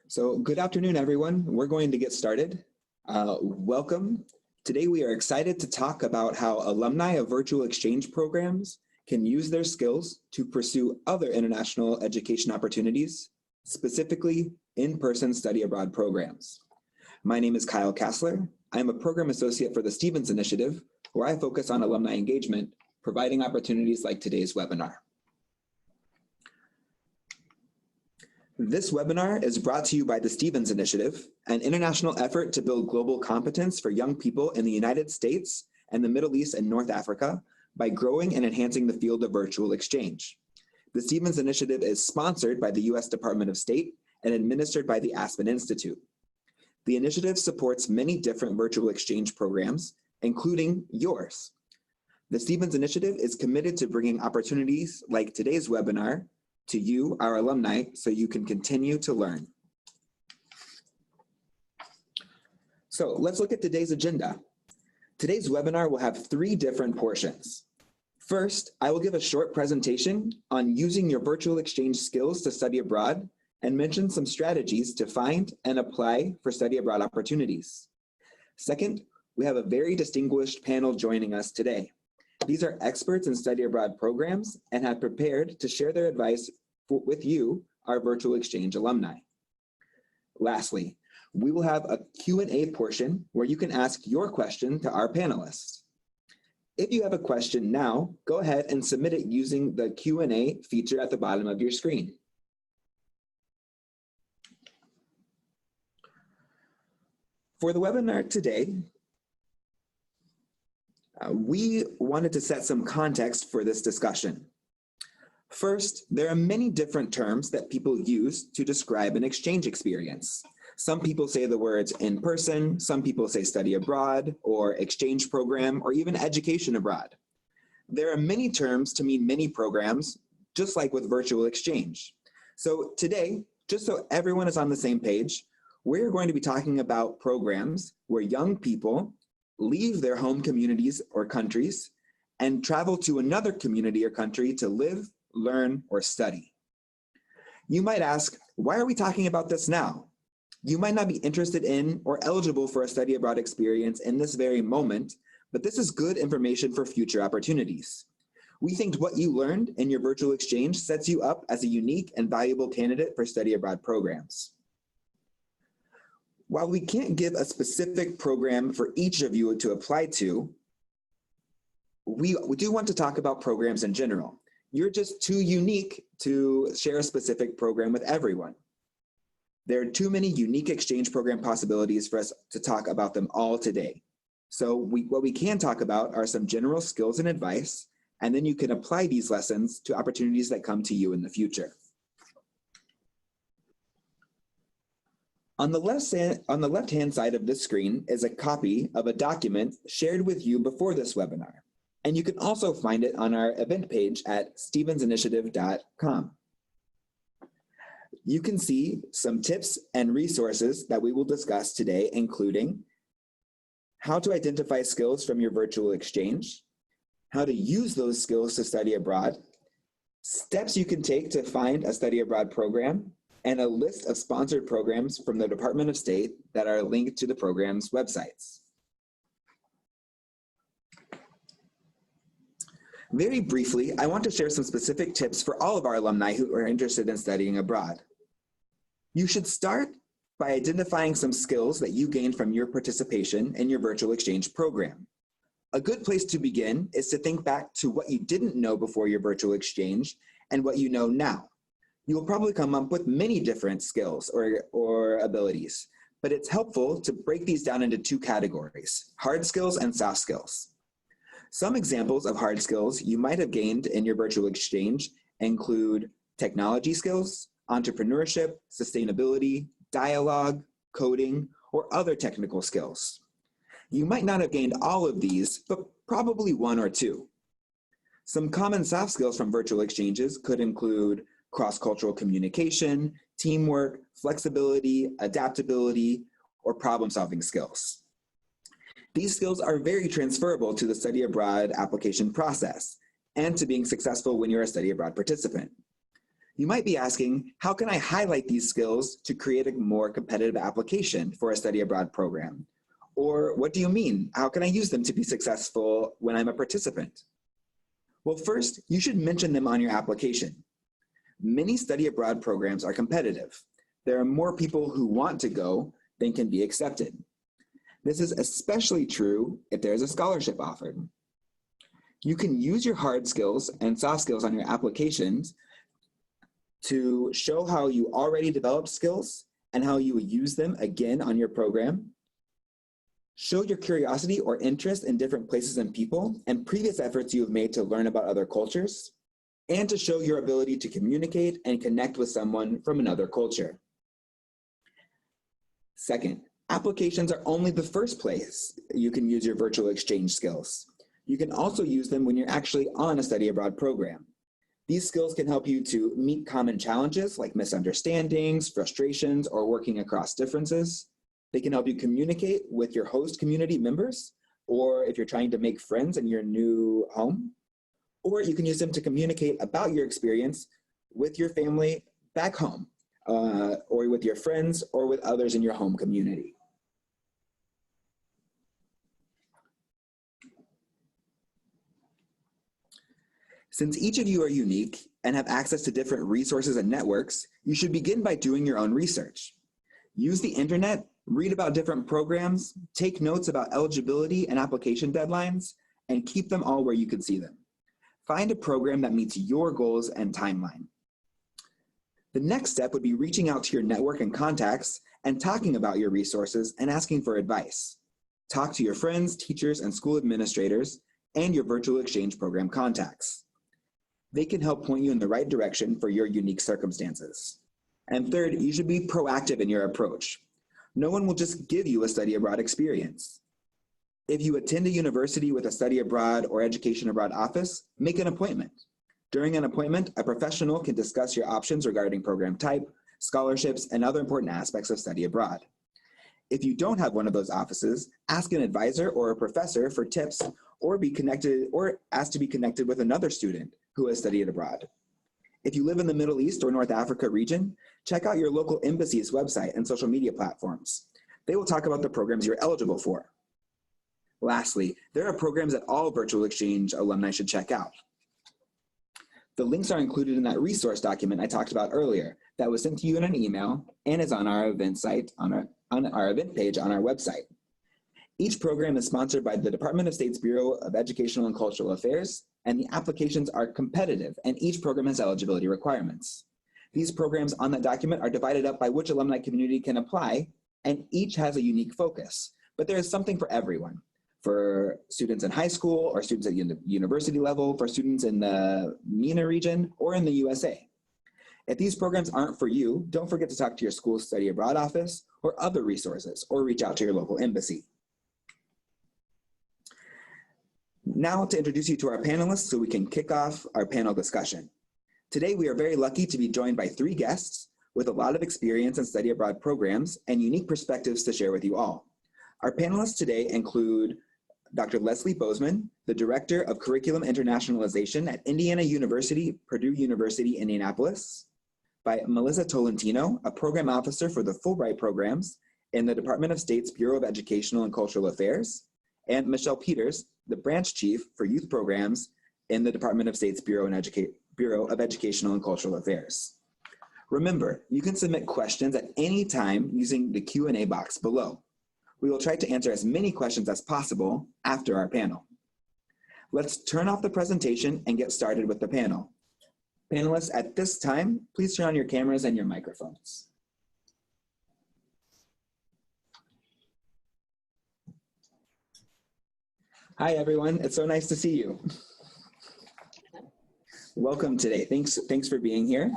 So good afternoon, everyone. We're going to get started. Welcome. Today, we are excited to talk about how alumni of virtual exchange programs can use their skills to pursue other international education opportunities, specifically in-person study abroad programs. My name is Kyle Kassler. I am a program associate for the Stevens Initiative, where I focus on alumni engagement, providing opportunities like today's webinar. This webinar is brought to you by the Stevens Initiative, an international effort to build global competence for young people in the United States and the Middle East and North Africa by growing and enhancing the field of virtual exchange. The Stevens Initiative is sponsored by the U.S. Department of State and administered by the Aspen Institute. The initiative supports many different virtual exchange programs, including yours. The Stevens Initiative is committed to bringing opportunities like today's webinar to you, our alumni, so you can continue to learn. So let's look at today's agenda. Today's webinar will have 3 different portions. First, I will give a short presentation on using your virtual exchange skills to study abroad and mention some strategies to find and apply for study abroad opportunities. Second, we have a very distinguished panel joining us today. These are experts in study abroad programs and have prepared to share their advice with you, our virtual exchange alumni. Lastly, we will have a Q&A portion where you can ask your question to our panelists. If you have a question now, go ahead and submit it using the Q&A feature at the bottom of your screen. For the webinar today, we wanted to set some context for this discussion. First, there are many different terms that people use to describe an exchange experience. Some people say the words in person, some people say study abroad, or exchange program, or even education abroad. There are many terms to mean many programs, just like with virtual exchange. So today, just so everyone is on the same page, we're going to be talking about programs where young people leave their home communities or countries and travel to another community or country to live, learn, or study. You might ask, why are we talking about this now? You might not be interested in or eligible for a study abroad experience in this very moment, but this is good information for future opportunities. We think what you learned in your virtual exchange sets you up as a unique and valuable candidate for study abroad programs. While we can't give a specific program for each of you to apply to, we do want to talk about programs in general. You're just too unique to share a specific program with everyone. There are too many unique exchange program possibilities for us to talk about them all today. So what we can talk about are some general skills and advice, and then you can apply these lessons to opportunities that come to you in the future. On the left-hand side of this screen is a copy of a document shared with you before this webinar, and you can also find it on our event page at stevensinitiative.com. You can see some tips and resources that we will discuss today, including how to identify skills from your virtual exchange, how to use those skills to study abroad, steps you can take to find a study abroad program, and a list of sponsored programs from the Department of State that are linked to the program's websites. Very briefly, I want to share some specific tips for all of our alumni who are interested in studying abroad. You should start by identifying some skills that you gained from your participation in your virtual exchange program. A good place to begin is to think back to what you didn't know before your virtual exchange and what you know now. You will probably come up with many different skills or abilities, but it's helpful to break these down into 2 categories, hard skills and soft skills. Some examples of hard skills you might have gained in your virtual exchange include technology skills, entrepreneurship, sustainability, dialogue, coding, or other technical skills. You might not have gained all of these, but probably 1 or 2. Some common soft skills from virtual exchanges could include cross-cultural communication, teamwork, flexibility, adaptability, or problem-solving skills. These skills are very transferable to the study abroad application process and to being successful when you're a study abroad participant. You might be asking, how can I highlight these skills to create a more competitive application for a study abroad program? Or what do you mean? How can I use them to be successful when I'm a participant? Well, first, you should mention them on your application. Many study abroad programs are competitive. There are more people who want to go than can be accepted. This is especially true if there is a scholarship offered. You can use your hard skills and soft skills on your applications to show how you already developed skills and how you will use them again on your program. Show your curiosity or interest in different places and people and previous efforts you have made to learn about other cultures, and to show your ability to communicate and connect with someone from another culture. Second, applications are only the first place you can use your virtual exchange skills. You can also use them when you're actually on a study abroad program. These skills can help you to meet common challenges like misunderstandings, frustrations, or working across differences. They can help you communicate with your host community members, or if you're trying to make friends in your new home, or you can use them to communicate about your experience with your family back home, or with your friends, or with others in your home community. Since each of you are unique and have access to different resources and networks, you should begin by doing your own research. Use the internet, read about different programs, take notes about eligibility and application deadlines, and keep them all where you can see them. Find a program that meets your goals and timeline. The next step would be reaching out to your network and contacts and talking about your resources and asking for advice. Talk to your friends, teachers, and school administrators, and your virtual exchange program contacts. They can help point you in the right direction for your unique circumstances. And third, you should be proactive in your approach. No one will just give you a study abroad experience. If you attend a university with a study abroad or education abroad office, make an appointment. During an appointment, a professional can discuss your options regarding program type, scholarships, and other important aspects of study abroad. If you don't have one of those offices, ask an advisor or a professor for tips, or ask to be connected with another student who has studied abroad. If you live in the Middle East or North Africa region, check out your local embassy's website and social media platforms. They will talk about the programs you're eligible for. Lastly, there are programs that all virtual exchange alumni should check out. The links are included in that resource document I talked about earlier that was sent to you in an email and is on our event site, on our event page on our website. Each program is sponsored by the Department of State's Bureau of Educational and Cultural Affairs, and the applications are competitive, and each program has eligibility requirements. These programs on that document are divided up by which alumni community can apply, and each has a unique focus, but there is something for everyone. For students in high school, or students at the university level, for students in the MENA region, or in the USA. If these programs aren't for you, don't forget to talk to your school's study abroad office or other resources, or reach out to your local embassy. Now to introduce you to our panelists so we can kick off our panel discussion. Today we are very lucky to be joined by 3 guests with a lot of experience in study abroad programs and unique perspectives to share with you all. Our panelists today include Dr. Leslie Bozeman, the Director of Curriculum Internationalization at Indiana University, Purdue University, Indianapolis, by Melissa Tolentino, a Program Officer for the Fulbright Programs in the Department of State's Bureau of Educational and Cultural Affairs, and Michelle Peters, the Branch Chief for Youth Programs in the Department of State's Bureau of Educational and Cultural Affairs. Remember, you can submit questions at any time using the Q&A box below. We will try to answer as many questions as possible after our panel. Let's turn off the presentation and get started with the panel. Panelists, at this time, please turn on your cameras and your microphones. Hi, everyone. It's so nice to see you. Welcome today. Thanks for being here.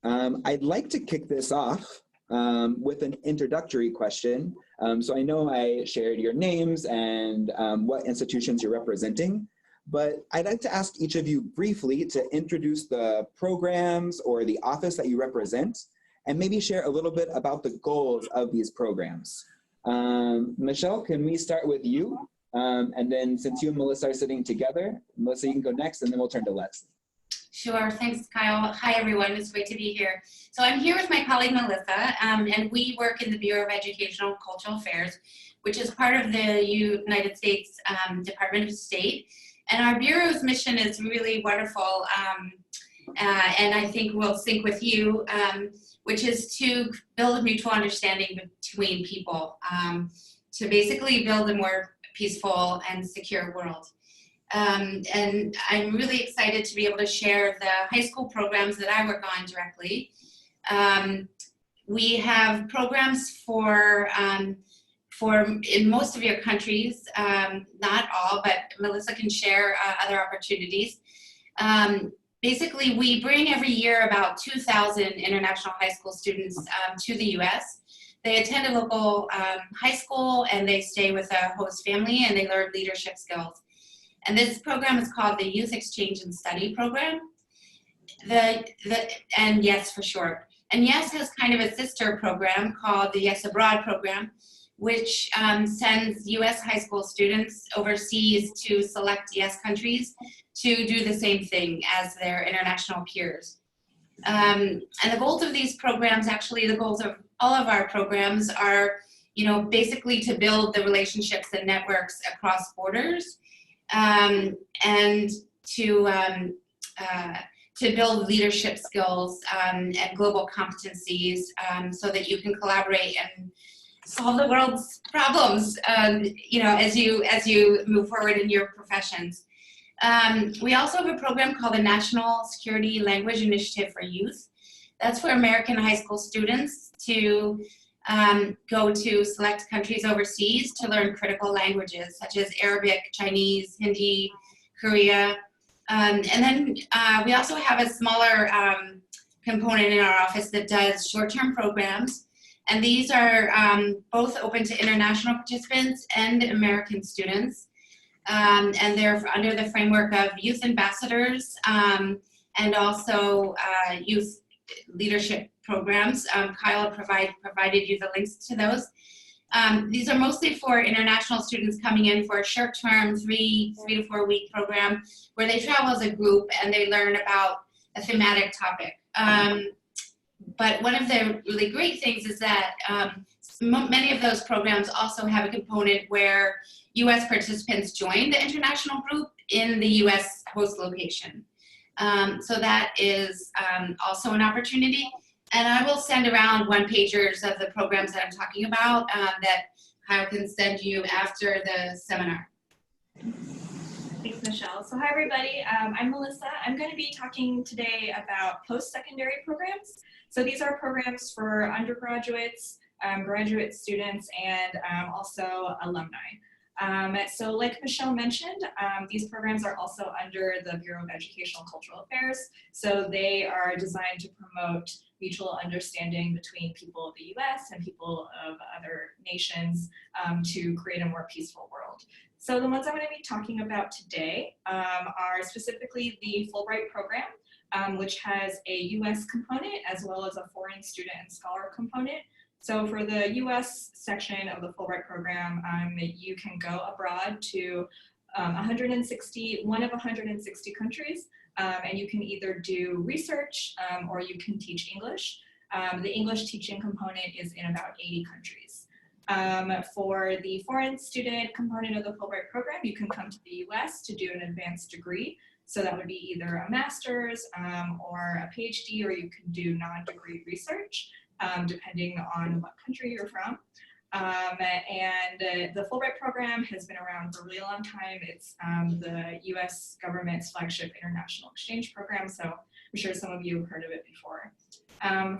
I'd like to kick this off with an introductory question. So I know I shared your names and what institutions you're representing, but I'd like to ask each of you briefly to introduce the programs or the office that you represent, and maybe share a little bit about the goals of these programs. Michelle, can we start with you? And then since you and Melissa are sitting together, Melissa, you can go next, and then we'll turn to Leslie. Sure, thanks, Kyle. Hi, everyone. It's great to be here. So I'm here with my colleague, Melissa, and we work in the Bureau of Educational and Cultural Affairs, which is part of the United States Department of State. And our Bureau's mission is really wonderful, and I think will sync with you, which is to build a mutual understanding between people, to basically build a more peaceful and secure world. And I'm really excited to be able to share the high school programs that I work on directly. We have programs for in most of your countries, not all, but Melissa can share other opportunities. Basically, we bring every year about 2,000 international high school students to the US. They attend a local high school and they stay with a host family and they learn leadership skills. And this program is called the Youth Exchange and Study Program. And YES for short. And YES has kind of a sister program called the YES Abroad program, which sends US high school students overseas to select YES countries to do the same thing as their international peers. And the goals of these programs, actually the goals of all of our programs are, basically to build the relationships and networks across borders, and to build leadership skills and global competencies, so that you can collaborate and solve the world's problems, as you move forward in your professions. We also have a program called the National Security Language Initiative for Youth. That's for American high school students to go to select countries overseas to learn critical languages such as Arabic, Chinese, Hindi, Korea. And then we also have a smaller component in our office that does short-term programs. And these are both open to international participants and American students. And they're under the framework of youth ambassadors and also youth leadership programs. Kyle provided you the links to those. These are mostly for international students coming in for a short-term 3 to 4 week program where they travel as a group and they learn about a thematic topic. But one of the really great things is that many of those programs also have a component where US participants join the international group in the US host location. So that is also an opportunity. And I will send around one-pagers of the programs that I'm talking about that Kyle can send you after the seminar. Thanks, Michelle. So hi, everybody. I'm Melissa. I'm going to be talking today about post-secondary programs. So these are programs for undergraduates, graduate students, and also alumni. So like Michelle mentioned, these programs are also under the Bureau of Educational and Cultural Affairs. So they are designed to promote mutual understanding between people of the US and people of other nations to create a more peaceful world. So the ones I'm going to be talking about today are specifically the Fulbright program, which has a US component as well as a foreign student and scholar component. So for the US section of the Fulbright program, you can go abroad to one of 160 countries, and you can either do research or you can teach English. The English teaching component is in about 80 countries. For the foreign student component of the Fulbright program, you can come to the US to do an advanced degree. So that would be either a master's or a PhD, or you can do non-degree research, depending on what country you're from. And the Fulbright program has been around for a really long time. It's the US government's flagship international exchange program, so I'm sure some of you have heard of it before.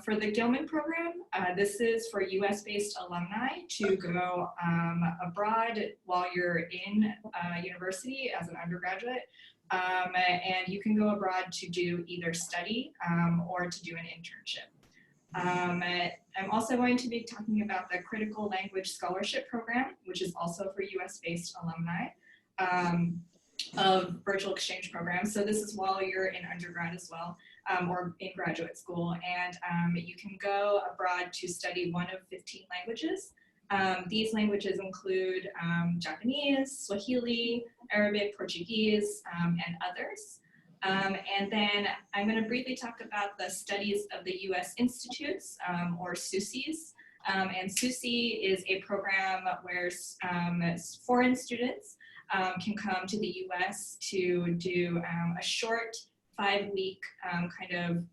For the Gilman program, this is for US-based alumni to go abroad while you're in university as an undergraduate. And you can go abroad to do either study or to do an internship. I'm also going to be talking about the Critical Language Scholarship Program, which is also for US-based alumni of virtual exchange programs. So this is while you're in undergrad as well, or in graduate school, and you can go abroad to study one of 15 languages. These languages include Japanese, Swahili, Arabic, Portuguese, and others. And then I'm going to briefly talk about the studies of the U.S. Institutes, or SUSIs. And SUSI is a program where foreign students can come to the U.S. to do a short 5-week kind of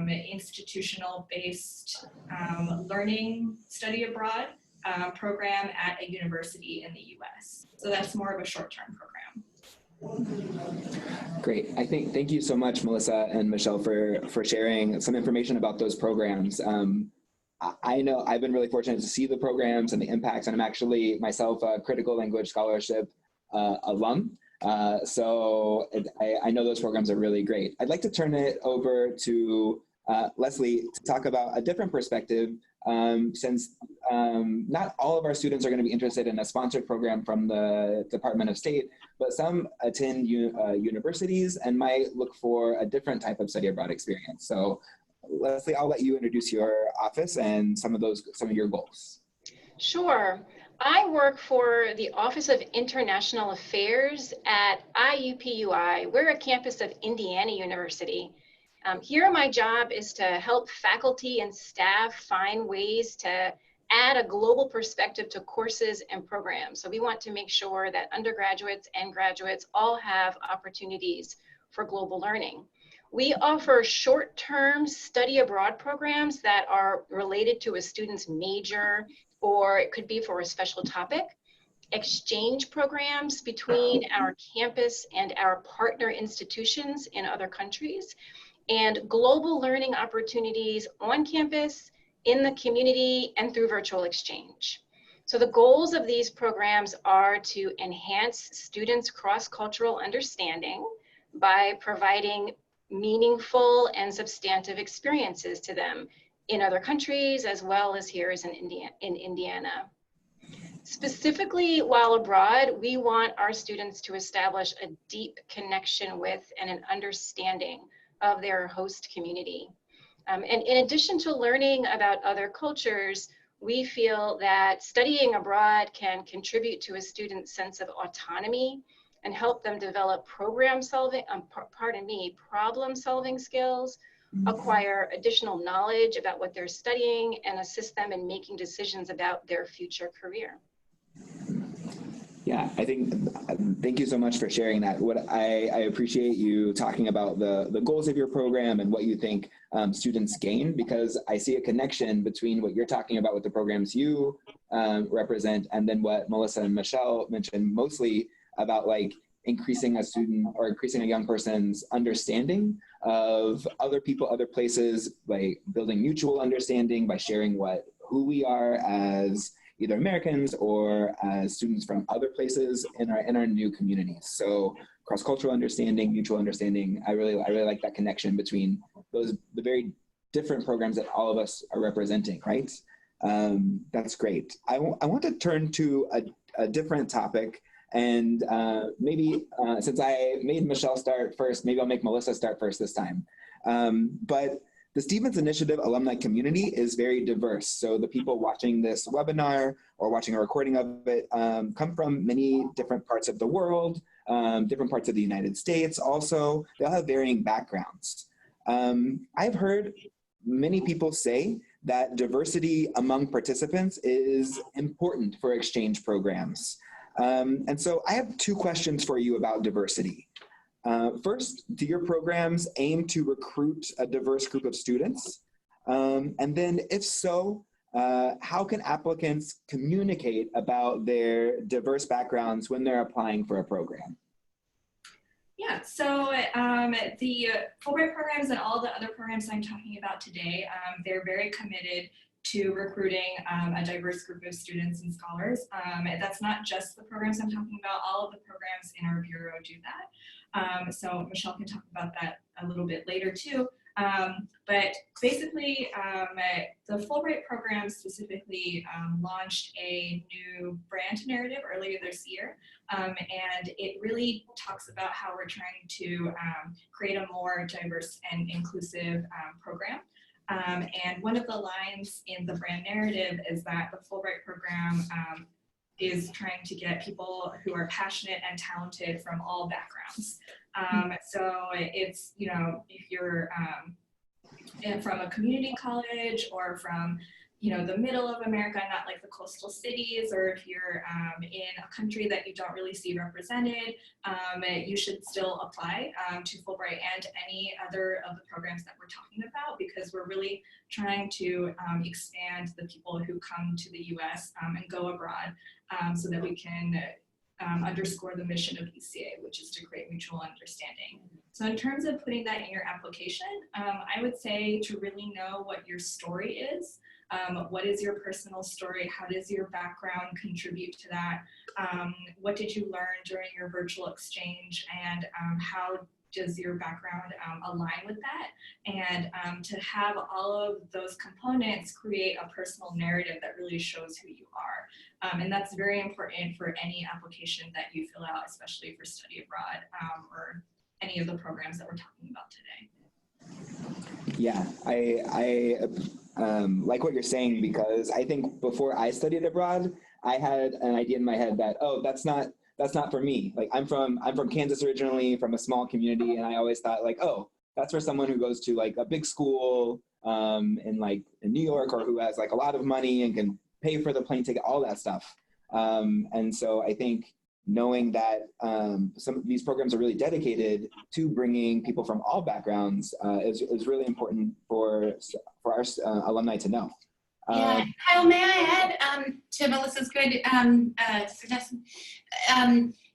institutional-based learning study abroad program at a university in the U.S. So that's more of a short-term program. Great. Thank you so much, Melissa and Michelle, for sharing some information about those programs. I know I've been really fortunate to see the programs and the impacts, and I'm actually myself a critical language scholarship alum. So I know those programs are really great. I'd like to turn it over to Leslie to talk about a different perspective, since not all of our students are going to be interested in a sponsored program from the Department of State, but some attend universities and might look for a different type of study abroad experience. So Leslie, I'll let you introduce your office and some of your goals. Sure. I work for the Office of International Affairs at IUPUI. We're a campus of Indiana University. Here, my job is to help faculty and staff find ways to add a global perspective to courses and programs. So we want to make sure that undergraduates and graduates all have opportunities for global learning. We offer short-term study abroad programs that are related to a student's major, or it could be for a special topic, exchange programs between our campus and our partner institutions in other countries, and global learning opportunities on campus, in the community, and through virtual exchange. So the goals of these programs are to enhance students' cross-cultural understanding by providing meaningful and substantive experiences to them in other countries, as well as here as in Indiana. Specifically, while abroad, we want our students to establish a deep connection with and an understanding of their host community. And in addition to learning about other cultures, we feel that studying abroad can contribute to a student's sense of autonomy and help them develop problem solving skills, acquire additional knowledge about what they're studying, and assist them in making decisions about their future career. Yeah, thank you so much for sharing that. I appreciate you talking about the goals of your program and what you think students gain, because I see a connection between what you're talking about with the programs you represent, and then what Melissa and Michelle mentioned, mostly about like increasing a student or increasing a young person's understanding of other people, other places, by building mutual understanding, by sharing who we are as either Americans or as students from other places in our new communities. So cross-cultural understanding, mutual understanding, I really like that connection between the very different programs that all of us are representing, right? That's great. I want to turn to a different topic, and maybe since I made Michelle start first, maybe I'll make Melissa start first this time. But the Stevens Initiative alumni community is very diverse. So the people watching this webinar or watching a recording of it come from many different parts of the world, different parts of the United States also. They'll have varying backgrounds. I've heard many people say that diversity among participants is important for exchange programs. And so I have two questions for you about diversity. First, do your programs aim to recruit a diverse group of students? And then if so, how can applicants communicate about their diverse backgrounds when they're applying for a program? Yeah, so the Fulbright programs and all the other programs I'm talking about today, they're very committed to recruiting a diverse group of students and scholars. That's not just the programs I'm talking about, all of the programs in our Bureau do that. So Michelle can talk about that a little bit later too. But basically, the Fulbright program specifically launched a new brand narrative earlier this year. And it really talks about how we're trying to create a more diverse and inclusive program. And one of the lines in the brand narrative is that the Fulbright program is trying to get people who are passionate and talented from all backgrounds. So it's, you know, if you're from a community college or from, you know, the middle of America, not like the coastal cities, or if you're in a country that you don't really see represented, you should still apply to Fulbright and any other of the programs that we're talking about, because we're really trying to expand the people who come to the US and go abroad, so that we can underscore the mission of ECA, which is to create mutual understanding. So in terms of putting that in your application, I would say to really know what your story is. What is your personal story? How does your background contribute to that? What did you learn during your virtual exchange? And how does your background align with that? And to have all of those components create a personal narrative that really shows who you are. And that's very important for any application that you fill out, especially for study abroad or any of the programs that we're talking about today. Yeah, I like what you're saying, because I think before I studied abroad, I had an idea in my head that, oh, that's not for me. Like I'm from Kansas originally, from a small community, and I always thought like, oh, that's for someone who goes to like a big school in New York, or who has like a lot of money and can pay for the plane ticket, all that stuff. And so I think knowing that some of these programs are really dedicated to bringing people from all backgrounds is really important for our alumni to know. Yeah, Kyle, may I add to Melissa's good suggestion?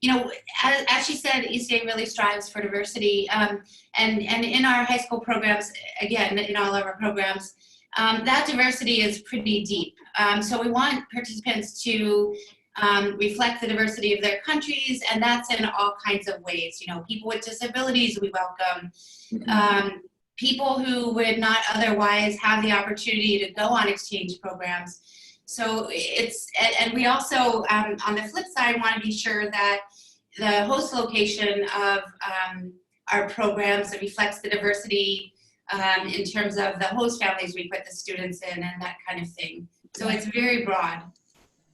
You know, as she said, ECA really strives for diversity, and in our high school programs, again, in all of our programs, that diversity is pretty deep. So we want participants to reflect the diversity of their countries, and that's in all kinds of ways. You know, people with disabilities we welcome, people who would not otherwise have the opportunity to go on exchange programs. So it's, and we also, on the flip side, want to be sure that the host location of our programs reflects the diversity in terms of the host families we put the students in and that kind of thing. So it's very broad.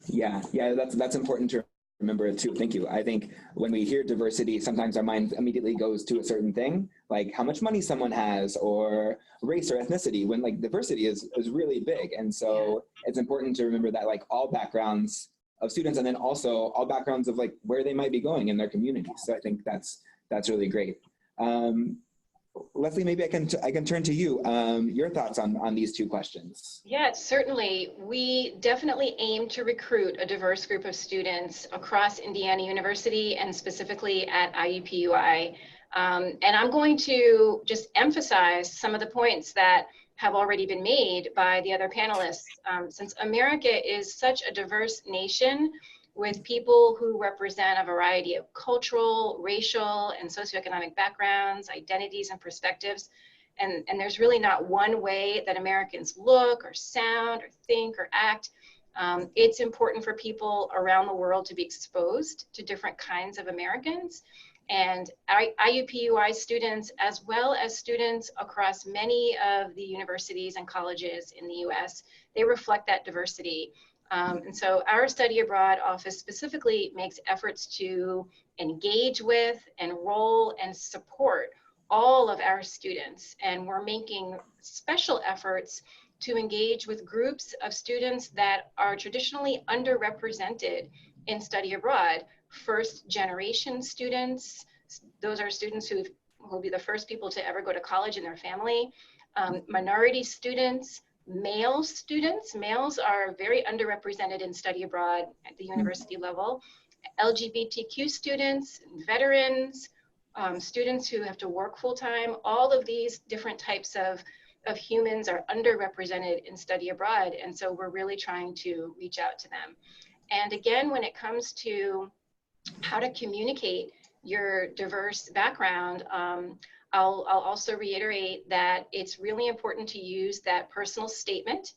Yeah, that's important to remember too. Thank you. I think when we hear diversity, sometimes our mind immediately goes to a certain thing, like how much money someone has, or race or ethnicity, when like diversity is really big. And so it's important to remember that like all backgrounds of students, and then also all backgrounds of like where they might be going in their communities. So I think that's really great. Leslie, maybe I can turn to you. Your thoughts on these two questions. Yeah, certainly. We definitely aim to recruit a diverse group of students across Indiana University and specifically at IUPUI. And I'm going to just emphasize some of the points that have already been made by the other panelists. Since America is such a diverse nation with people who represent a variety of cultural, racial, and socioeconomic backgrounds, identities, and perspectives. And there's really not one way that Americans look or sound or think or act. It's important for people around the world to be exposed to different kinds of Americans. And IUPUI students, as well as students across many of the universities and colleges in the US, they reflect that diversity. And so our study abroad office specifically makes efforts to engage with, enroll, and support all of our students. And we're making special efforts to engage with groups of students that are traditionally underrepresented in study abroad. First generation students, those are students who will be the first people to ever go to college in their family. Minority students, males are very underrepresented in study abroad at the university level. LGBTQ students, veterans, students who have to work full-time, all of these different types of humans are underrepresented in study abroad. And so we're really trying to reach out to them. And again, when it comes to how to communicate your diverse background, I'll also reiterate that it's really important to use that personal statement.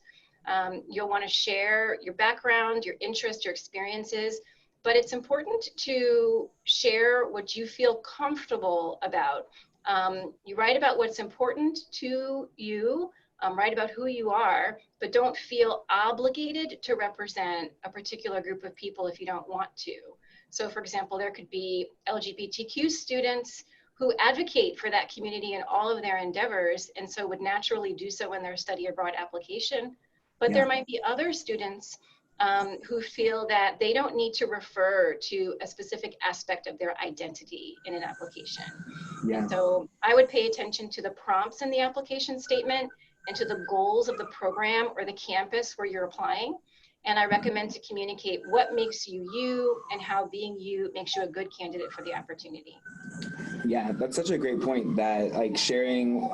You'll want to share your background, your interests, your experiences, but it's important to share what you feel comfortable about. You write about what's important to you, write about who you are, but don't feel obligated to represent a particular group of people if you don't want to. So for example, there could be LGBTQ students who advocate for that community in all of their endeavors, and so would naturally do so in their study abroad application. But there might be other students who feel that they don't need to refer to a specific aspect of their identity in an application. And so I would pay attention to the prompts in the application statement and to the goals of the program or the campus where you're applying. And I recommend to communicate what makes you you and how being you makes you a good candidate for the opportunity. Yeah, that's such a great point, that like sharing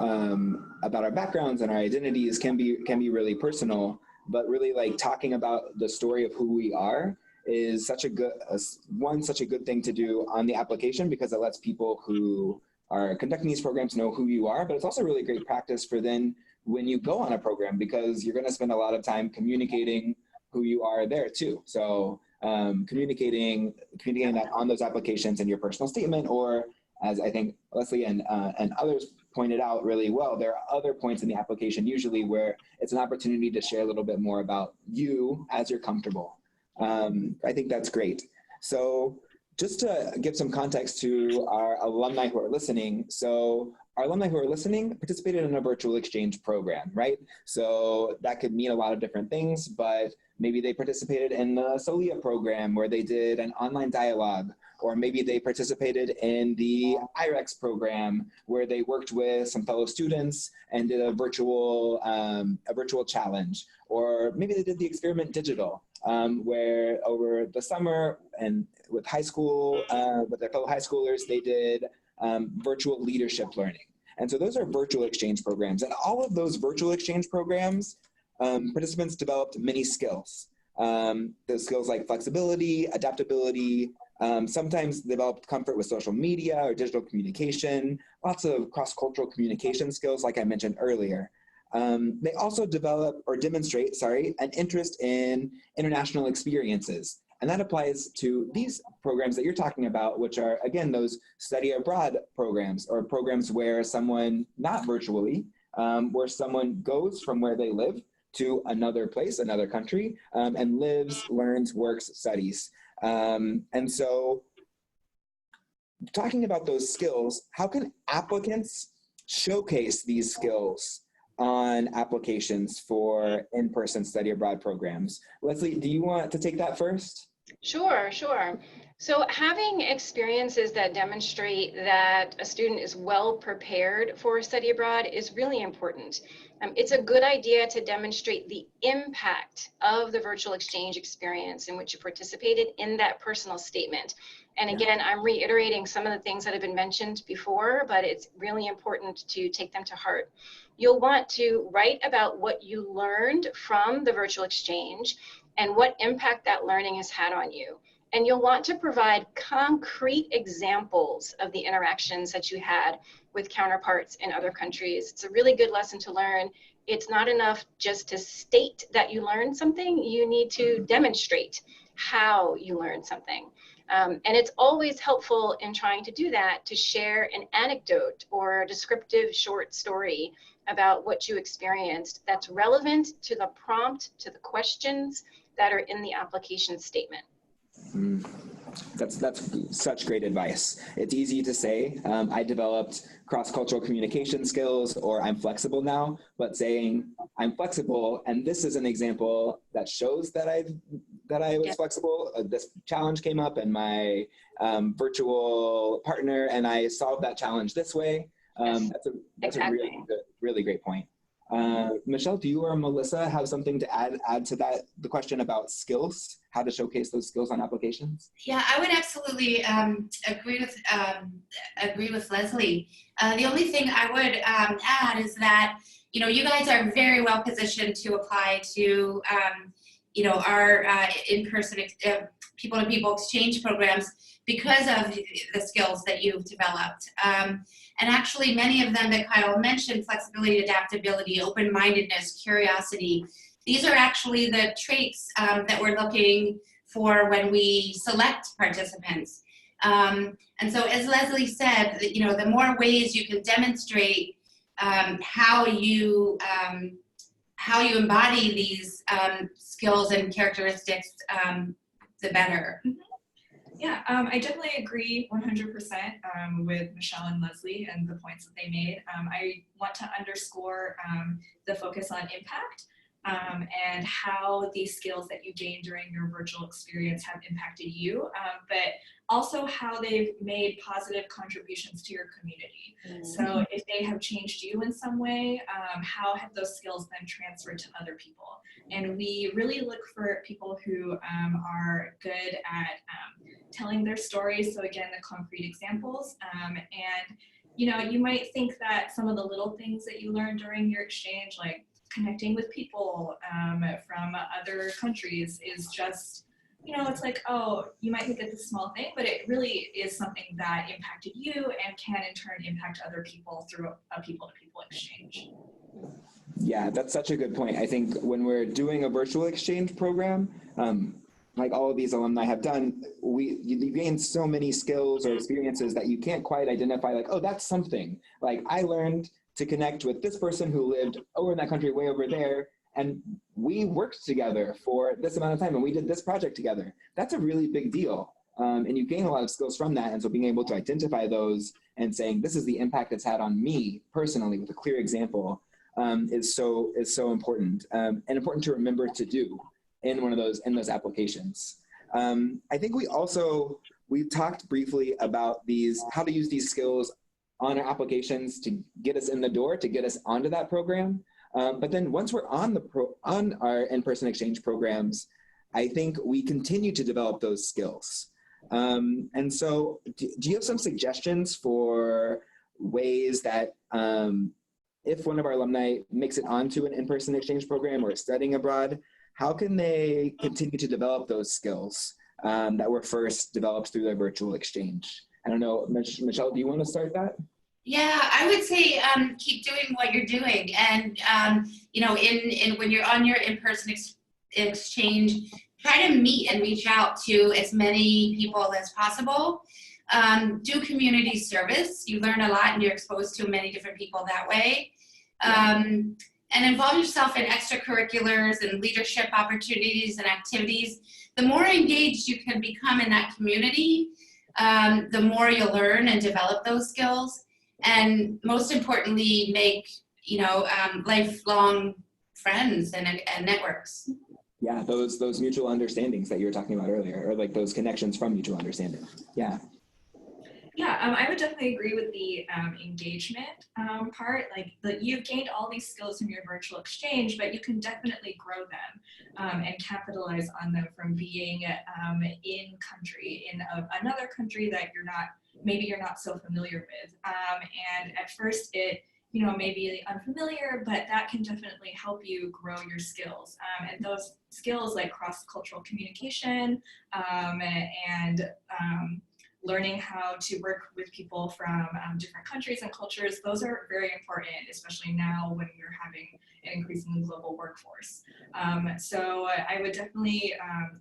about our backgrounds and our identities can be really personal, but really like talking about the story of who we are is such a good thing to do on the application, because it lets people who are conducting these programs know who you are. But it's also really great practice for then when you go on a program, because you're going to spend a lot of time communicating who you are there too. So communicating that on those applications in your personal statement, or as I think Leslie and others pointed out really well, there are other points in the application usually where it's an opportunity to share a little bit more about you as you're comfortable. I think that's great. So just to give some context to our alumni who are listening, so our alumni who are listening participated in a virtual exchange program, right? So that could mean a lot of different things, but maybe they participated in the SOLIA program where they did an online dialogue, or maybe they participated in the IREX program where they worked with some fellow students and did a virtual challenge, or maybe they did the Experiment Digital, where over the summer and with high school, with their fellow high schoolers, they did virtual leadership learning. And so those are virtual exchange programs. And all of those virtual exchange programs, participants developed many skills. Those skills like flexibility, adaptability, sometimes developed comfort with social media or digital communication, lots of cross-cultural communication skills like I mentioned earlier. They also develop or demonstrate, an interest in international experiences. And that applies to these programs that you're talking about, which are, again, those study abroad programs, or programs where someone, not virtually, where someone goes from where they live to another place, another country, and lives, learns, works, studies. And so talking about those skills, how can applicants showcase these skills on applications for in-person study abroad programs? Leslie, do you want to take that first? Sure. So having experiences that demonstrate that a student is well prepared for study abroad is really important. It's a good idea to demonstrate the impact of the virtual exchange experience in which you participated in that personal statement. And again, I'm reiterating some of the things that have been mentioned before, but it's really important to take them to heart. You'll want to write about what you learned from the virtual exchange and what impact that learning has had on you. And you'll want to provide concrete examples of the interactions that you had with counterparts in other countries. It's a really good lesson to learn. It's not enough just to state that you learned something. You need to demonstrate how you learned something. And it's always helpful in trying to do that to share an anecdote or a descriptive short story about what you experienced that's relevant to the prompt, to the questions that are in the application statement. That's such great advice. It's easy to say, I developed cross-cultural communication skills, or I'm flexible now, but saying I'm flexible, and this is an example that shows that I was flexible. This challenge came up and my virtual partner and I solved that challenge this way. That's a really great point. Michelle, do you or Melissa have something to add to that, the question about skills, how to showcase those skills on applications? Yeah, I would absolutely agree with Leslie. The only thing I would add is that, you guys are very well positioned to apply to, our in-person people-to-people exchange programs because of the skills that you've developed. And actually, many of them that Kyle mentioned, flexibility, adaptability, open-mindedness, curiosity, these are actually the traits that we're looking for when we select participants. And so as Leslie said, the more ways you can demonstrate how you embody these skills and characteristics, the better. Yeah, I definitely agree 100% with Michelle and Leslie and the points that they made. I want to underscore the focus on impact and how these skills that you gained during your virtual experience have impacted you, but also how they've made positive contributions to your community. So if they have changed you in some way, how have those skills then transferred to other people? And we really look for people who are good at telling their stories. So again, the concrete examples. And you know, you might think that some of the little things that you learned during your exchange, like connecting with people from other countries, is just, you know, it's like, oh, you might think it's a small thing, but it really is something that impacted you and can in turn impact other people through a people-to-people exchange. Yeah, that's such a good point. I think when we're doing a virtual exchange program, like all of these alumni have done, you gain so many skills or experiences that you can't quite identify, like, oh, that's something. Like, I learned to connect with this person who lived over in that country, way over there, and we worked together for this amount of time, and we did this project together. That's a really big deal. And you gain a lot of skills from that. And so being able to identify those and saying, this is the impact it's had on me personally with a clear example, is so important, and important to remember to do in those applications. I think we talked briefly about how to use these skills on our applications to get us in the door, to get us onto that program. But then once we're on our in-person exchange programs, I think we continue to develop those skills. And so do you have some suggestions for ways that if one of our alumni makes it onto an in-person exchange program or is studying abroad, how can they continue to develop those skills that were first developed through their virtual exchange? I don't know, Michelle, do you want to start that? Yeah, I would say keep doing what you're doing, and you know, when you're on your in-person exchange, try to meet and reach out to as many people as possible. Do community service. You learn a lot, and you're exposed to many different people that way. And involve yourself in extracurriculars and leadership opportunities and activities. The more engaged you can become in that community, the more you'll learn and develop those skills. And most importantly, make, you know, lifelong friends and networks. Yeah, those mutual understandings that you were talking about earlier, or like those connections from mutual understanding. Yeah. Yeah, I would definitely agree with the engagement part. Like, you've gained all these skills from your virtual exchange, but you can definitely grow them and capitalize on them from being in country, in another country that maybe you're not so familiar with. And at first it, you know, maybe unfamiliar, but that can definitely help you grow your skills. And those skills like cross-cultural communication and learning how to work with people from different countries and cultures, those are very important, especially now when you're having an increasingly global workforce. So I would definitely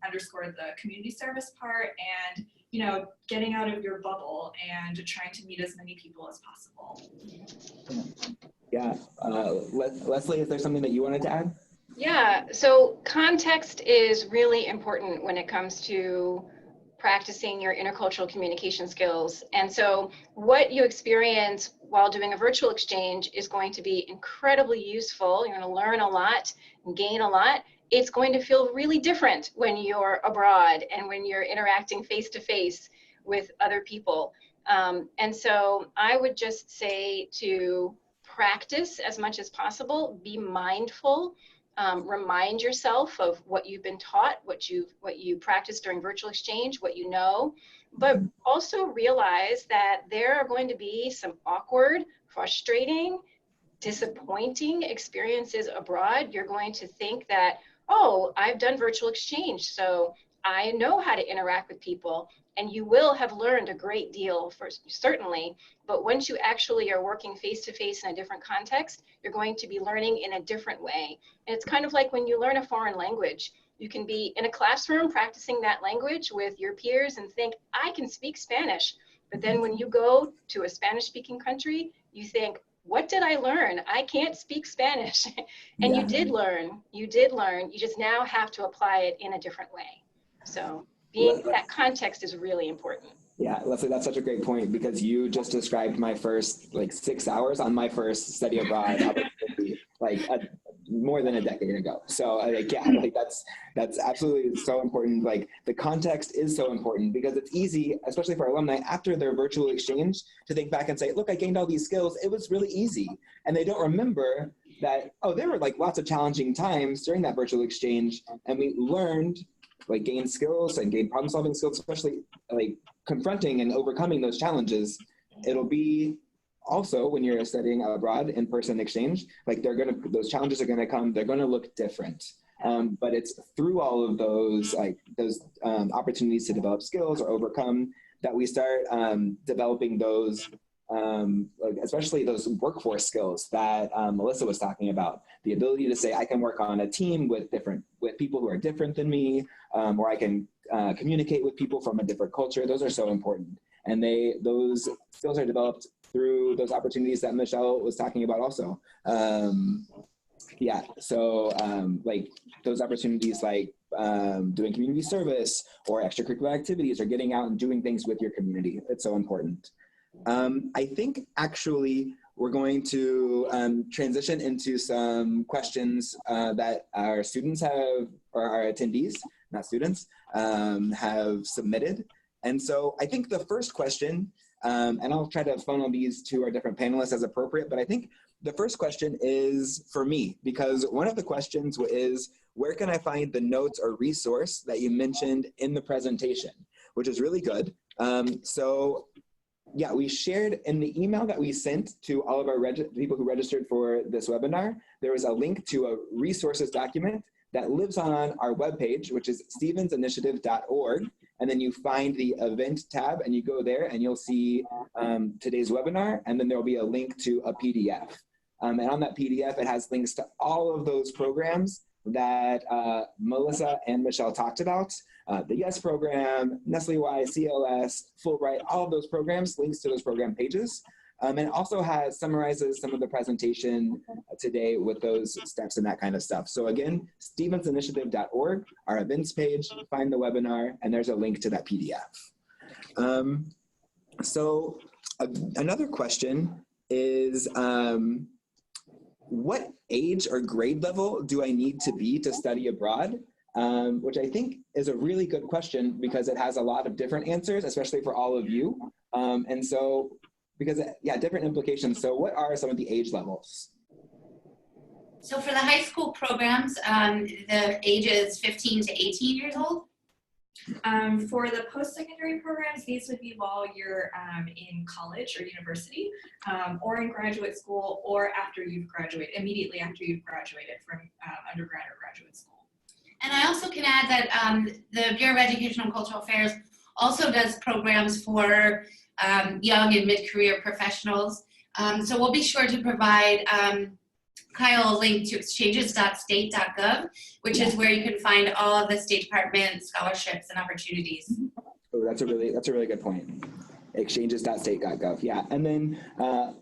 underscore the community service part and, you know, getting out of your bubble and trying to meet as many people as possible. Yeah, Leslie, is there something that you wanted to add? Yeah, so context is really important when it comes to practicing your intercultural communication skills. And so what you experience while doing a virtual exchange is going to be incredibly useful. You're going to learn a lot and gain a lot. It's going to feel really different when you're abroad and when you're interacting face-to-face with other people. And so I would just say to practice as much as possible, be mindful. Remind yourself of what you've been taught, what you practiced during virtual exchange, what you know, but also realize that there are going to be some awkward, frustrating, disappointing experiences abroad. You're going to think that, oh, I've done virtual exchange, so I know how to interact with people, and you will have learned a great deal, certainly, but once you actually are working face-to-face in a different context, you're going to be learning in a different way. And it's kind of like when you learn a foreign language. You can be in a classroom practicing that language with your peers and think, I can speak Spanish. But then when you go to a Spanish-speaking country, you think, what did I learn? I can't speak Spanish. And Yeah. you did learn, you just now have to apply it in a different way. So that context is really important. Yeah, Leslie, that's such a great point, because you just described my first 6 hours on my first study abroad opportunity, more than a decade ago. So that's absolutely so important. The context is so important, because it's easy, especially for alumni after their virtual exchange, to think back and say, look, I gained all these skills. It was really easy. And they don't remember that, oh, there were lots of challenging times during that virtual exchange. And we learned, gained skills and gained problem solving skills, especially confronting and overcoming those challenges. It'll be also, when you're studying abroad in-person exchange, those challenges are gonna come, they're gonna look different. But it's through all of those opportunities to develop skills or overcome that we start developing those, especially those workforce skills that Melissa was talking about. The ability to say, I can work on a team with people who are different than me, or I can communicate with people from a different culture. Those are so important. And those skills are developed through those opportunities that Michelle was talking about also. Those opportunities doing community service or extracurricular activities or getting out and doing things with your community. It's so important. I think actually we're going to transition into some questions that our students have, or our attendees, not students, have submitted. And so I think the first question, and I'll try to funnel these to our different panelists as appropriate, but I think the first question is for me, because one of the questions is, where can I find the notes or resource that you mentioned in the presentation, which is really good. So yeah, we shared in the email that we sent to all of our people who registered for this webinar, there was a link to a resources document that lives on our webpage, which is stevensinitiative.org. And then you find the event tab and you go there and you'll see today's webinar, and then there'll be a link to a PDF. And on that PDF, it has links to all of those programs that Melissa and Michelle talked about. The YES program, Nestle Y, CLS, Fulbright, all of those programs, links to those program pages. And it also summarizes some of the presentation today with those steps and that kind of stuff. So again, stevensinitiative.org, our events page, find the webinar, and there's a link to that PDF. Another question is, what age or grade level do I need to be to study abroad? Which I think is a really good question, because it has a lot of different answers, especially for all of you. And so, because yeah, different implications. So what are some of the age levels? So for the high school programs, the age is 15 to 18 years old. For the post-secondary programs, these would be while you're in college or university, or in graduate school, or after you've graduated, immediately after you've graduated from undergrad or graduate school. And I also can add that the Bureau of Educational and Cultural Affairs also does programs for young and mid-career professionals. So we'll be sure to provide Kyle a link to exchanges.state.gov, which is where you can find all of the State Department scholarships and opportunities. Oh, that's a really good point. Exchanges.state.gov. Yeah, and then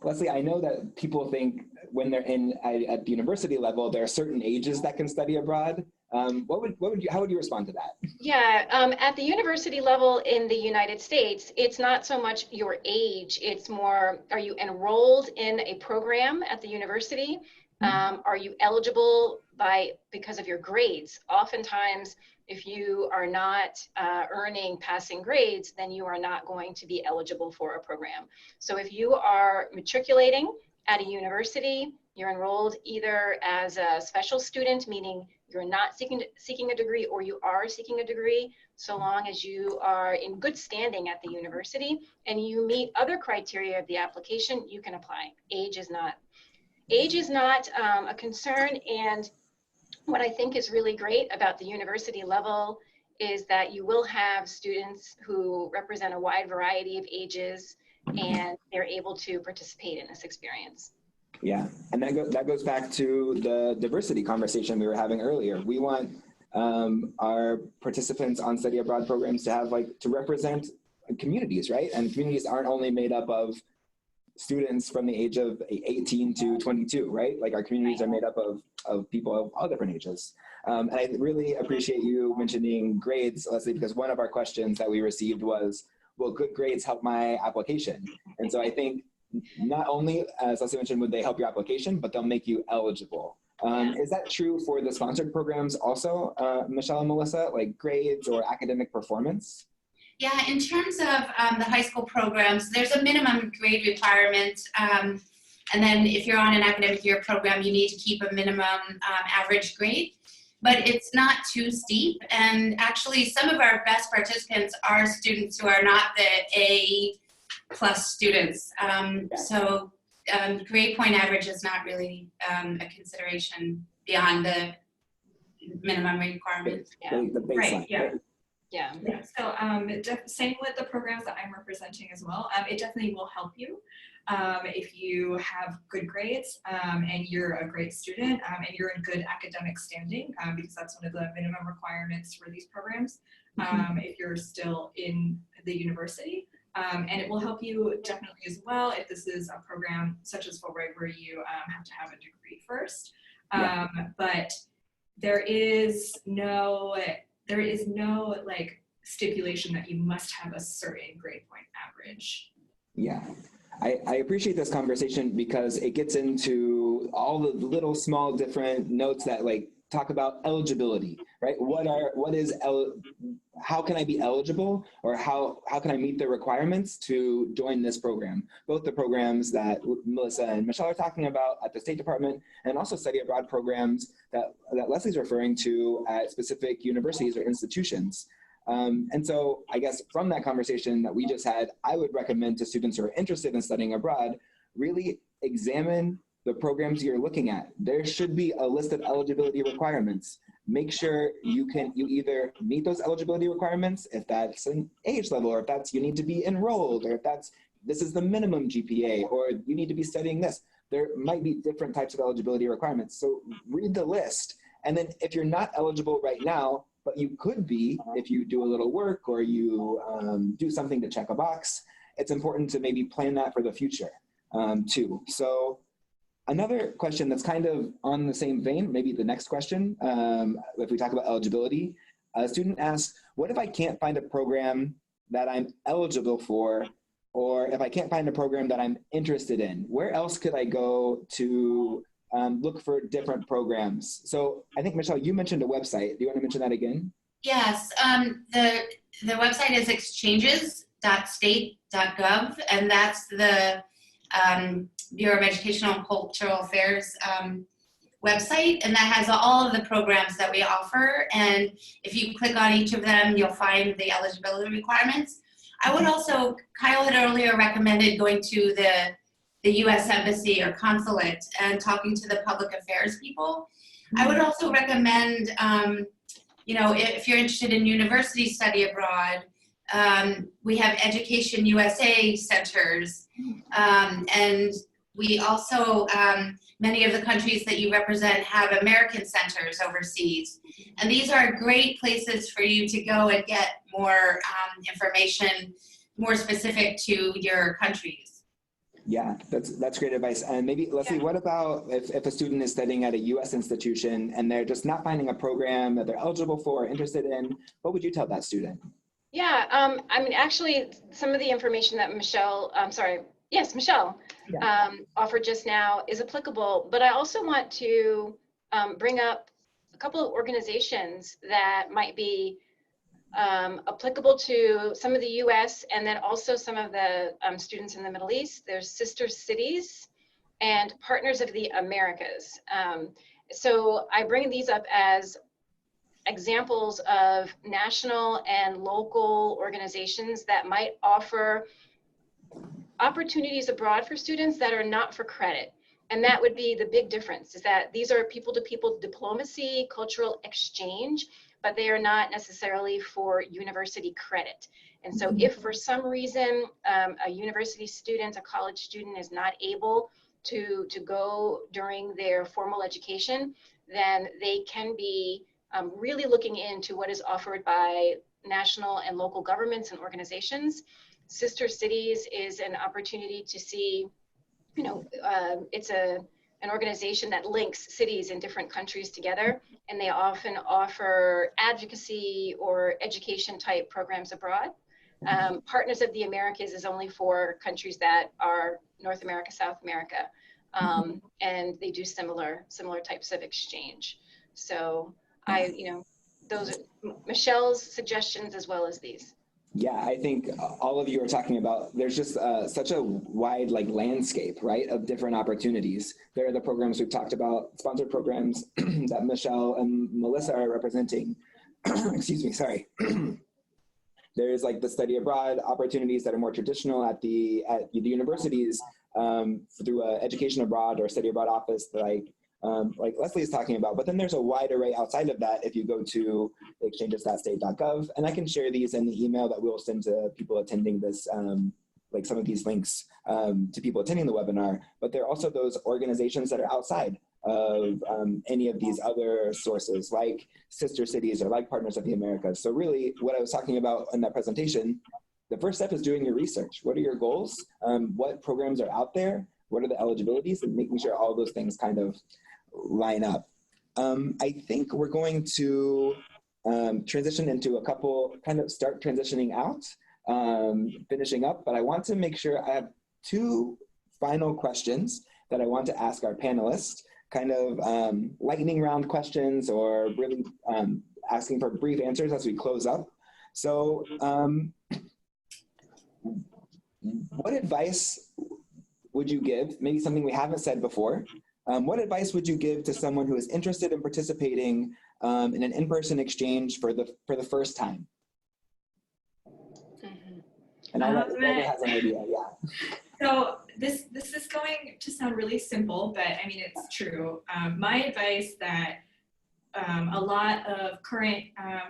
Leslie, I know that people think when they're at the university level, there are certain ages that can study abroad. How would you respond to that? Yeah, at the university level in the United States, it's not so much your age, it's more, are you enrolled in a program at the university? Are you eligible because of your grades? Oftentimes, if you are not earning passing grades, then you are not going to be eligible for a program. So if you are matriculating at a university, you're enrolled either as a special student, meaning you're not seeking a degree, or you are seeking a degree, so long as you are in good standing at the university and you meet other criteria of the application, you can apply. Age is not a concern. And what I think is really great about the university level is that you will have students who represent a wide variety of ages, and they're able to participate in this experience. Yeah, and that goes back to the diversity conversation we were having earlier. We want our participants on study abroad programs to have to represent communities, right? And communities aren't only made up of students from the age of 18 to 22, right? Like our communities are made up of people of all different ages. And I really appreciate you mentioning grades, Leslie, because one of our questions that we received was, will good grades help my application? And so I think not only, as Leslie mentioned, would they help your application, but they'll make you eligible. Is that true for the sponsored programs also, Michelle and Melissa, like grades or academic performance? Yeah, in terms of the high school programs, there's a minimum grade requirement. And then if you're on an academic year program, you need to keep a minimum average grade. But it's not too steep. And actually, some of our best participants are students who are not the A+ students. So grade point average is not really a consideration beyond the minimum requirement. The baseline. Right, yeah. Right? Yeah. So same with the programs that I'm representing as well. It definitely will help you if you have good grades and you're a great student and you're in good academic standing, because that's one of the minimum requirements for these programs if you're still in the university. And it will help you definitely as well if this is a program such as Fulbright where you have to have a degree first. But there is no like stipulation that you must have a certain grade point average. Yeah, I appreciate this conversation because it gets into all the little small different notes that like talk about eligibility, right? How can I be eligible, or how can I meet the requirements to join this program? Both the programs that Melissa and Michelle are talking about at the State Department, and also study abroad programs that Leslie's referring to at specific universities or institutions. And so I guess from that conversation that we just had, I would recommend to students who are interested in studying abroad, really examine the programs you're looking at. There should be a list of eligibility requirements. Make sure you either meet those eligibility requirements, if that's an age level, or if that's you need to be enrolled, or if this is the minimum GPA, or you need to be studying this. There might be different types of eligibility requirements. So read the list. And then if you're not eligible right now, but you could be if you do a little work or you do something to check a box, it's important to maybe plan that for the future too. So another question that's kind of on the same vein, maybe the next question, if we talk about eligibility, a student asks, what if I can't find a program that I'm eligible for, or if I can't find a program that I'm interested in? Where else could I go to look for different programs? So I think, Michelle, you mentioned a website. Do you want to mention that again? Yes, the website is exchanges.state.gov, and that's the Bureau of Educational and Cultural Affairs website, and that has all of the programs that we offer. And if you click on each of them, you'll find the eligibility requirements. I would also, Kyle had earlier recommended going to the U.S. Embassy or consulate and talking to the public affairs people. I would also recommend, if you're interested in university study abroad, we have Education USA centers, and we also, many of the countries that you represent have American centers overseas. And these are great places for you to go and get more information, more specific to your countries. Yeah, that's great advice. And maybe, Leslie, what about if a student is studying at a U.S. institution and they're just not finding a program that they're eligible for or interested in? What would you tell that student? Yeah, actually, some of the information that Michelle offered just now is applicable, but I also want to bring up a couple of organizations that might be applicable to some of the U.S. and then also some of the students in the Middle East. There's Sister Cities and Partners of the Americas. So I bring these up as examples of national and local organizations that might offer opportunities abroad for students that are not for credit. And that would be the big difference, is that these are people-to-people diplomacy, cultural exchange, but they are not necessarily for university credit. And so if for some reason a university student, a college student is not able to go during their formal education, then they can be really looking into what is offered by national and local governments and organizations. Sister Cities is an opportunity to see it's an organization that links cities in different countries together, and they often offer advocacy or education type programs abroad. Partners of the Americas is only for countries that are North America, South America, and they do similar types of exchange. So those are Michelle's suggestions as well as these. Yeah, I think all of you are talking about, there's just such a wide landscape, right, of different opportunities. There are the programs we've talked about, sponsored programs that Michelle and Melissa are representing. Excuse me, sorry. There's the study abroad opportunities that are more traditional at the universities through education abroad or study abroad office, like Leslie is talking about. But then there's a wide array outside of that if you go to exchanges.state.gov, and I can share these in the email that we'll send to people attending this, some of these links to people attending the webinar. But there are also those organizations that are outside of any of these other sources, like sister cities or like Partners of the Americas. So really what I was talking about in that presentation, the first step is doing your research. What are your goals? What programs are out there? What are the eligibilities? And making sure all those things kind of line up. I think we're going to transition into a couple, start transitioning out, finishing up, but I want to make sure I have two final questions that I want to ask our panelists, lightning round questions, or really asking for brief answers as we close up. So what advice would you give, maybe something we haven't said before, what advice would you give to someone who is interested in participating in an in-person exchange for the first time? And I know Olga has an idea, yeah. So this is going to sound really simple, but I mean, it's true. My advice that a lot of current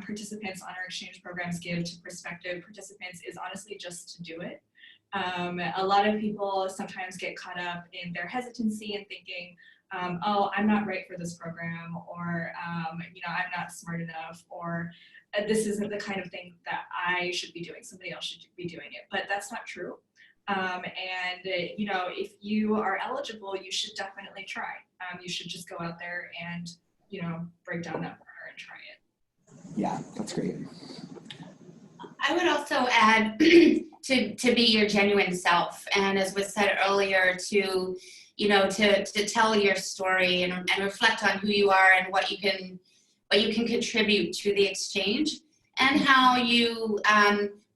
participants on our exchange programs give to prospective participants is honestly just to do it. A lot of people sometimes get caught up in their hesitancy and thinking, oh, I'm not right for this program, or I'm not smart enough, or this isn't the kind of thing that I should be doing. Somebody else should be doing it. But that's not true. If you are eligible, you should definitely try. You should just go out there and, break down that burner and try it. Yeah, that's great. I would also add to be your genuine self, and as was said earlier, to tell your story and reflect on who you are and what you can contribute to the exchange, and how you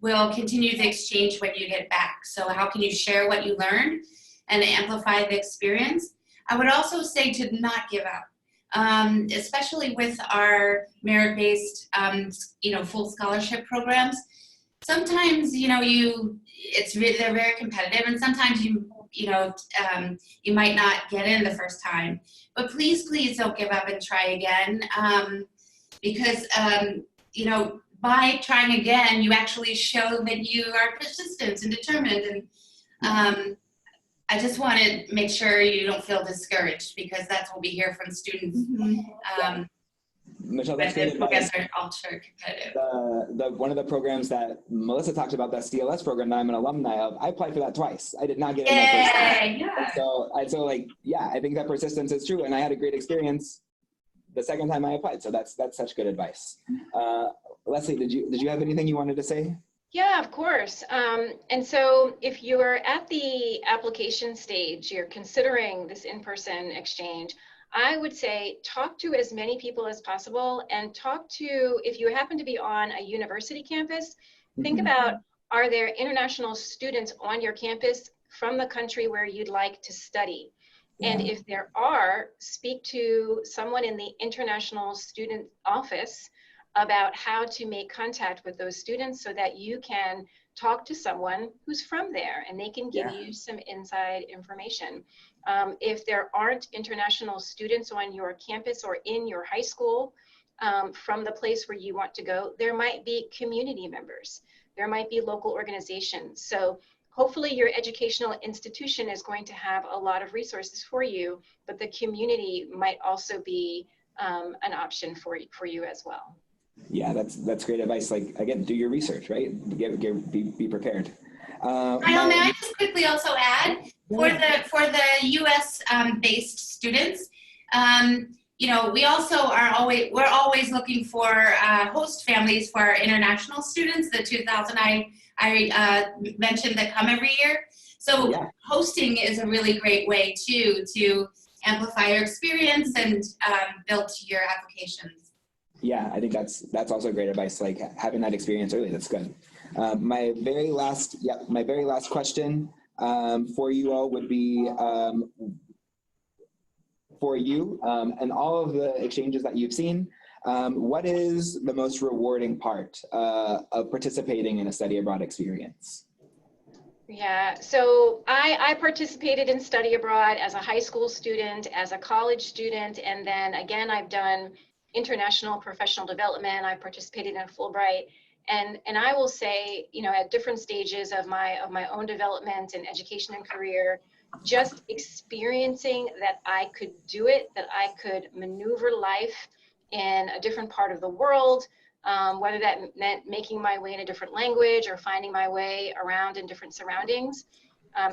will continue the exchange when you get back. So how can you share what you learned and amplify the experience? I would also say to not give up. Especially with our merit-based, full scholarship programs. Sometimes, they're very competitive, and sometimes you might not get in the first time. But please don't give up and try again, because by trying again, you actually show that you are persistent and determined. And I just want to make sure you don't feel discouraged, because that's what we hear from students. Michelle, that's great programs advice. are ultra competitive. One of the programs that Melissa talked about, that CLS program that I'm an alumni of, I applied for that twice. I did not get in that first time. Yeah. I think that persistence is true, and I had a great experience the second time I applied. So that's such good advice. Leslie, did you have anything you wanted to say? Yeah, of course. And so if you're at the application stage, you're considering this in-person exchange, I would say talk to as many people as possible, and if you happen to be on a university campus, think about, are there international students on your campus from the country where you'd like to study? Yeah. And if there are, speak to someone in the international student office about how to make contact with those students, so that you can talk to someone who's from there and they can give you some inside information. If there aren't international students on your campus or in your high school from the place where you want to go, there might be community members. There might be local organizations. So hopefully your educational institution is going to have a lot of resources for you, but the community might also be an option for you as well. Yeah, that's great advice. Again, do your research, right? Be prepared. May I just quickly also add For the U.S. Based students, you know, we're always looking for host families for our international students, the 2,000 I mentioned that come every year. So yeah, hosting is a really great way too to amplify your experience and build your applications. Yeah, I think that's also great advice. Like having that experience early, that's good. My very last question for you all would be for you and all of the exchanges that you've seen. What is the most rewarding part of participating in a study abroad experience? Yeah, so I participated in study abroad as a high school student, as a college student, and then again, I've done international professional development. I participated in Fulbright, and I will say, you know, at different stages of my own development and education and career, just experiencing that I could do it, that I could maneuver life in a different part of the world, whether that meant making my way in a different language or finding my way around in different surroundings,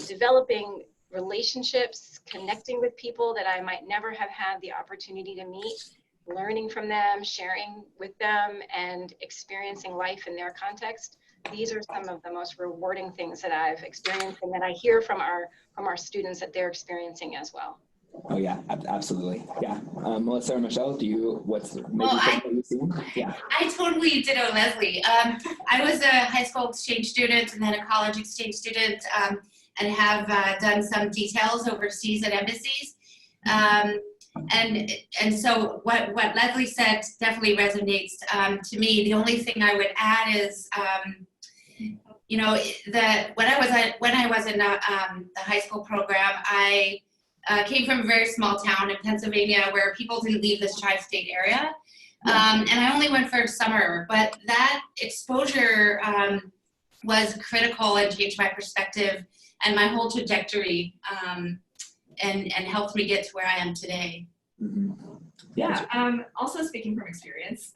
developing relationships, connecting with people that I might never have had the opportunity to meet, learning from them, sharing with them, and experiencing life in their context. These are some of the most rewarding things that I've experienced and that I hear from our students that they're experiencing as well. Oh yeah, absolutely. Yeah. Melissa or Michelle, what's maybe well, something that you've seen? Yeah. I totally ditto Leslie. I was a high school exchange student and then a college exchange student, and have done some details overseas at embassies. And so what Leslie said definitely resonates to me. The only thing I would add is, you know, when I was in the high school program, I came from a very small town in Pennsylvania where people didn't leave this tri-state area. And I only went for a summer, but that exposure was critical and changed my perspective and my whole trajectory, and helped me get to where I am today. Mm-hmm. Yeah, also speaking from experience,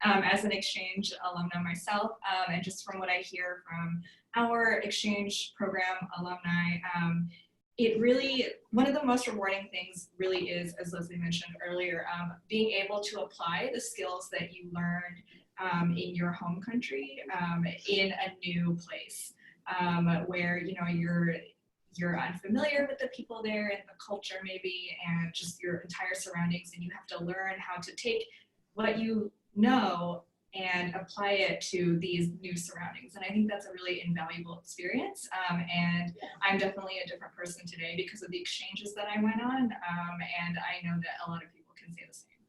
as an exchange alumna myself, and just from what I hear from our exchange program alumni, it really, one of the most rewarding things really is, as Leslie mentioned earlier, being able to apply the skills that you learned in your home country in a new place, where, you know, you're unfamiliar with the people there and the culture maybe, and just your entire surroundings, and you have to learn how to take what you know and apply it to these new surroundings. And I think that's a really invaluable experience. And I'm definitely a different person today because of the exchanges that I went on. And I know that a lot of people can say the same.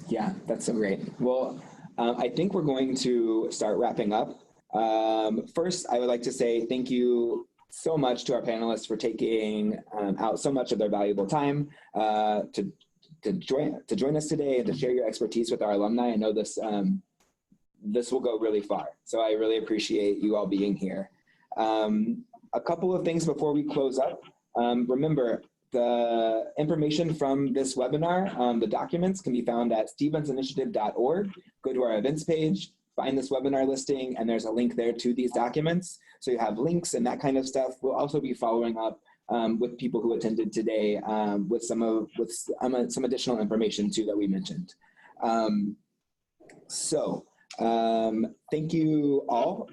Yeah, that's so great. Well, I think we're going to start wrapping up. First, I would like to say thank you so much to our panelists for taking out so much of their valuable time to join us today and to share your expertise with our alumni. I know this will go really far, so I really appreciate you all being here. A couple of things before we close up. Remember, the information from this webinar, the documents can be found at stevensinitiative.org. Go to our events page, find this webinar listing, and there's a link there to these documents. So you have links and that kind of stuff. We'll also be following up with people who attended today with some additional information too that we mentioned. Thank you all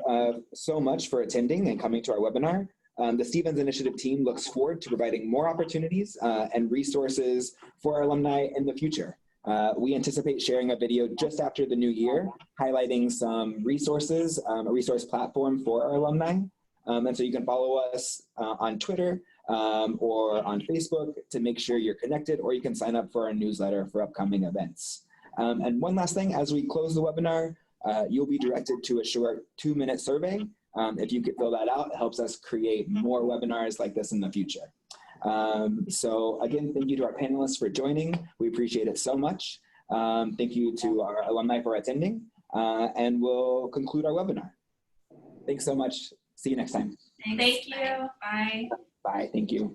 so much for attending and coming to our webinar. The Stevens Initiative team looks forward to providing more opportunities and resources for our alumni in the future. We anticipate sharing a video just after the new year, highlighting some resources, a resource platform for our alumni. And so you can follow us on Twitter or on Facebook to make sure you're connected, or you can sign up for our newsletter for upcoming events. And one last thing, as we close the webinar, you'll be directed to a short 2-minute survey. If you could fill that out, it helps us create more webinars like this in the future. So again, thank you to our panelists for joining. We appreciate it so much. Thank you to our alumni for attending, and we'll conclude our webinar. Thanks so much. See you next time. Thank you. Bye. Bye. Thank you.